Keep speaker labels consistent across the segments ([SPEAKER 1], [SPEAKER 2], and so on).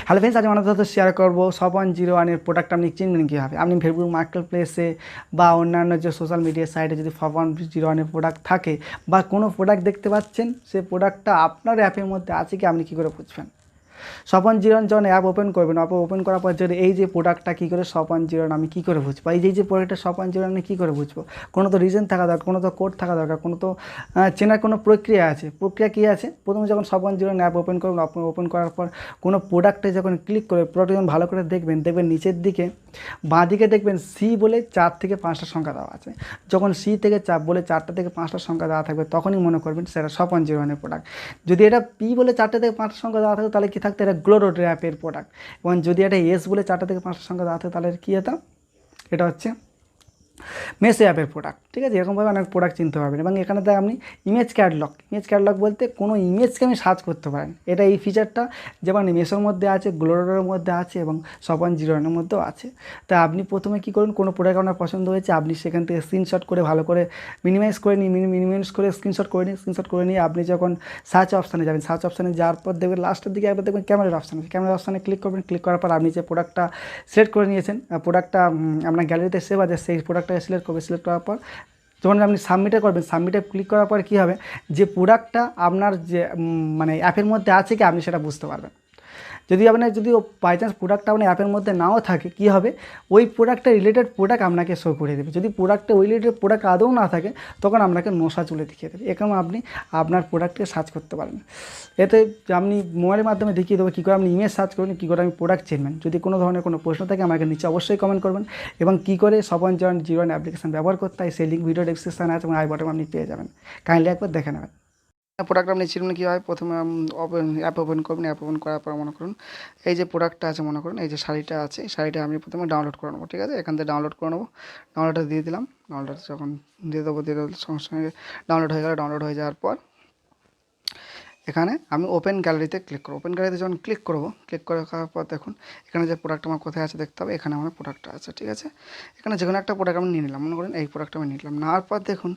[SPEAKER 1] Hello friends, আজ আমাদের সাথে শেয়ার করবো 𝗧𝗿𝗶𝗶𝗏 প্রোডাক্ট আপনি চিনবেন কীভাবে। আপনি ফেসবুক মার্কেট প্লেসে বা অন্যান্য যে সোশ্যাল মিডিয়া সাইটে যদি 𝗧𝗿𝗶𝗏 প্রোডাক্ট থাকে বা কোনো প্রোডাক্ট দেখতে পাচ্ছেন, সে প্রোডাক্টটা আপনার অ্যাপের মধ্যে আছে কি আপনি কী করে বুঝবেন। 𝗧𝗿𝗶𝗏 যখন অ্যাপ ওপেন করবেন, ওপেন করার পর যদি এই যে প্রোডাক্টটা কী করে 𝗧𝗿𝗶𝗏 আমি কী করে বুঝবো, এই যে প্রোডাক্টটা 𝗧𝗿𝗶𝗏 আমি কী করে বুঝবো। কোনো তো রিজন থাকা দরকার, কোনো তো কোড থাকা দরকার, কোনো তো চেনার কোনো প্রক্রিয়া আছে। প্রক্রিয়া কী আছে? প্রথমে যখন 𝗧𝗿𝗶𝗏 অ্যাপ ওপেন করবেন, ওপেন করার পর কোনো প্রোডাক্টে যখন ক্লিক করে প্রোডাক্ট যখন ভালো করে দেখবেন নিচের দিকে বাঁ দিকে দেখবেন সি বলে 4 থেকে 5টা সংখ্যা দেওয়া আছে। যখন সি থেকে বলে 4টা থেকে 5টা সংখ্যা দেওয়া থাকবে তখনই মনে করবেন সেটা 𝗧𝗿𝗶𝗏 প্রোডাক্ট। যদি এটা পি বলে 4টা থেকে 5টা সংখ্যা দেওয়া থাকতো তাহলে কী থাকতো, এটা 𝗧𝗿𝗏 অ্যাপের প্রোডাক্ট। এবং যদি এটা এস বলে 4টা থেকে 5টা সংখ্যা দেওয়া থাকতো তাহলে কী হতো, এটা হচ্ছে 𝗧𝗏 অ্যাপের প্রোডাক্ট। ঠিক আছে, এরকমভাবে অনেক প্রোডাক্ট চিনতে পারবেন। এবং এখানে দেখ আপনি ইমেজ ক্যাটলগ বলতে কোনো ইমেজকে আমি সার্চ করতে পারেন। এটা এই ফিচারটা যেমন 𝗬𝗎র মধ্যে আছে, 𝗧𝗿𝗏 মধ্যে আছে এবং 𝗧𝗿𝗶𝗏 মধ্যেও আছে। তা আপনি প্রথমে কী করুন, কোনো প্রোডাক্ট আপনার পছন্দ হয়েছে আপনি সেখান থেকে স্ক্রিনশট করে ভালো করে মিনিমাইজ করে স্ক্রিনশট করে নিয়ে আপনি যখন সার্চ অপশানে যাবেন, সার্চ অপশানে যাওয়ার পর দেখবেন লাস্টের দিকে একবার দেখবেন ক্যামেরার অপশান আছে। ক্যামেরার অপশানে ক্লিক করবেন। ক্লিক করার পর আপনি যে প্রোডাক্টটা সিলেক্ট করে নিয়েছেন, প্রোডাক্টটা আপনার গ্যালারিতে সেভ আছে, সেই প্রোডাক্টটাকে সিলেক্ট করার পর যখন আপনি সাবমিটে করবেন, সাবমিটে ক্লিক করার পর কী হবে, যে প্রোডাক্টটা আপনার যে মানে অ্যাপের মধ্যে আছে কি আপনি সেটা বুঝতে পারবেন। যদি বাই চান্স প্রোডাক্টটা আপনার অ্যাপের মধ্যে নাও থাকে, কী হবে, ওই প্রোডাক্টের রিলেটেড প্রোডাক্ট আপনাকে শো করে দেবে। যদি প্রোডাক্টে ওই রিলেটেড প্রোডাক্ট আদৌ না থাকে তখন আপনাকে নোসা চুলে দেখিয়ে দেবে। এরকম আপনি আপনার প্রোডাক্টকে সার্চ করতে পারেন। এতে আপনি মোবাইলের মাধ্যমে দেখিয়ে দেবো কী করে আপনি ইমেজ সার্চ করবেন, কী করে আমি প্রোডাক্ট চিনবেন। যদি কোনো ধরনের কোনো প্রশ্ন থাকে আমাকে নিচে অবশ্যই কমেন্ট করবেন। এবং কী করে 𝗧𝗿𝗶𝗏 অ্যাপ্লিকেশন ব্যবহার করতে হয় সেই লিঙ্ক ভিডিও ডেসক্রিপশনে আছে এবং আই বাটনে আপনি পেয়ে যাবেন। কাইন্ডলি একবার দেখে নেবেন। প্রোডাক্ট আপনি চিনবেন কীভাবে, প্রথমে অ্যাপ ওপেন করবেন। অ্যাপ ওপেন করার পর মনে করুন এই যে প্রোডাক্টটা আছে, মনে করুন এই যে শাড়িটা আছে, এই শাড়িটা আমি প্রথমে ডাউনলোড করে নেবো। ঠিক আছে, এখান থেকে ডাউনলোড করে নেবো। ডাউনলোডটা দিয়ে দিলাম। ডাউনলোড যখন দিয়ে দেবো সঙ্গে সঙ্গে ডাউনলোড হয়ে গেল। ডাউনলোড হয়ে যাওয়ার পর এখানে আমি ওপেন গ্যালারিতে ক্লিক করবো। ওপেন গ্যালারিতে যখন ক্লিক করবো, ক্লিক করার পর দেখুন এখানে যে প্রোডাক্ট আমার কোথায় আছে দেখতে হবে। এখানে আমার প্রোডাক্টটা আছে। ঠিক আছে, এখানে যে কোনো একটা প্রোডাক্ট আমি নিয়ে নিলাম। মনে করেন এই প্রোডাক্টটা আমি নিয়ে নিলাম। নেওয়ার পর দেখুন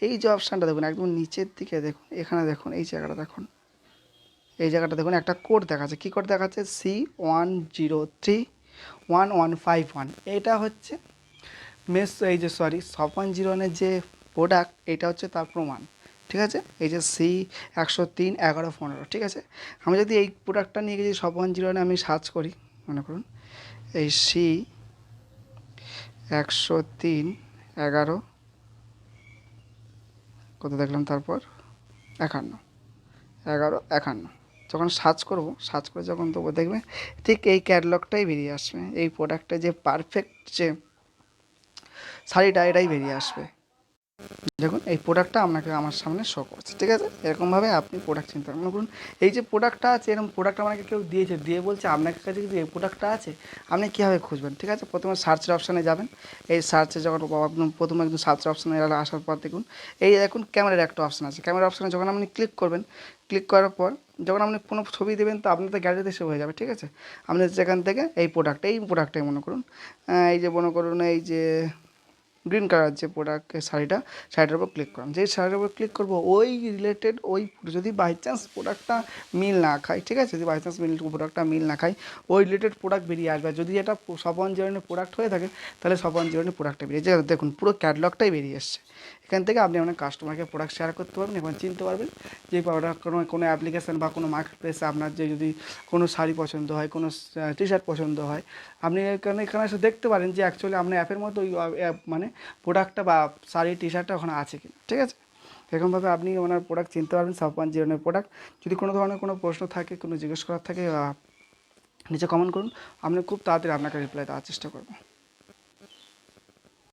[SPEAKER 1] এই যে অপশানটা দেখুন একদম নিচের দিকে দেখুন, এখানে দেখুন এই জায়গাটা দেখুন, এই জায়গাটা দেখুন একটা কোড দেখাচ্ছে। কী কোড দেখাচ্ছে? C10311551। এটা হচ্ছে 𝗧𝗿𝗶𝗏 যে প্রোডাক্ট, এটা হচ্ছে তার প্রমাণ। ঠিক আছে, এই যে C1031115। ঠিক আছে, আমি যদি এই প্রোডাক্টটা নিয়ে গিয়ে 𝗧𝗿𝗶𝗏 আমি সার্চ করি, মনে করুন এই C10311 কত দেখলাম, তারপর 11 যখন সার্চ করে যখন দেবো দেখবে ঠিক এই ক্যাটালগটাই বেরিয়ে আসবে। এই প্রোডাক্টটা যে পারফেক্ট যে শাড়িটা এটাই বেরিয়ে আসবে। দেখুন এই প্রোডাক্টটা আপনাকে আমার সামনে শো করছে। ঠিক আছে, এরকমভাবে আপনি প্রোডাক্ট চিনতে পারেন। মনে করুন এই যে প্রোডাক্টটা আছে, এরকম প্রোডাক্ট আপনাকে কেউ দিয়েছে, দিয়ে বলছে আপনার কাছে কিন্তু এই প্রোডাক্টটা আছে, আপনি কীভাবে খুঁজবেন। ঠিক আছে, প্রথমে সার্চের অপশানে যাবেন। এই সার্চে যখন প্রথমে একদম সার্চের অপশানে আসার পর দেখুন এই দেখুন ক্যামেরার একটা অপশান আছে। ক্যামেরার অপশানে যখন আপনি ক্লিক করবেন, ক্লিক করার পর যখন আপনি কোনো ছবি দেবেন তো আপনাদের গ্যালারিতে সেভ হয়ে যাবে। ঠিক আছে, আপনি যেখান থেকে এই প্রোডাক্টটাই মনে করুন এই যে গ্রিন কালার যে শাড়িটার উপর ক্লিক করলাম। যেই শাড়িটার উপর ক্লিক করবো ওই রিলেটেড যদি বাই চান্স প্রোডাক্টটা মিল না খায়, ঠিক আছে, যদি বাই চান্স প্রোডাক্টটা মিল না খায় ওই রিলেটেড প্রোডাক্ট বেরিয়ে আসবে। যদি এটা 𝗧𝗿𝗶𝗏 প্রোডাক্ট হয়ে থাকে তাহলে 𝗧𝗿𝗶𝗏 প্রোডাক্টটা বেরিয়ে যায়। দেখুন পুরো ক্যাটালগটাই বেরিয়ে এসছে। এখান থেকে আপনি আপনার কাস্টমারকে প্রোডাক্ট শেয়ার করতে পারবেন এবং চিনতে পারবেন যে প্রোডাক্ট কোনো অ্যাপ্লিকেশান বা কোনো মার্কেট প্লেসে আপনার যে যদি কোনো শাড়ি পছন্দ হয়, কোনো টি-শার্ট পছন্দ হয়, আপনি এখানে এসে দেখতে পারেন যে অ্যাকচুয়ালি আপনার অ্যাপের মধ্যে ওই মানে প্রোডাক্টটা বা শাড়ি টি-শার্টটা ওখানে আছে কিনা। ঠিক আছে, এরকমভাবে আপনি ওনার প্রোডাক্ট চিনতে পারবেন 𝗧𝗿𝗶𝗏 প্রোডাক্ট। যদি কোনো ধরনের কোনো প্রশ্ন থাকে, কোনো জিজ্ঞেস করার থাকে, নিচে কমেন্ট করুন। আমি খুব তাড়াতাড়ি আপনাকে রিপ্লাই দেওয়ার চেষ্টা করব।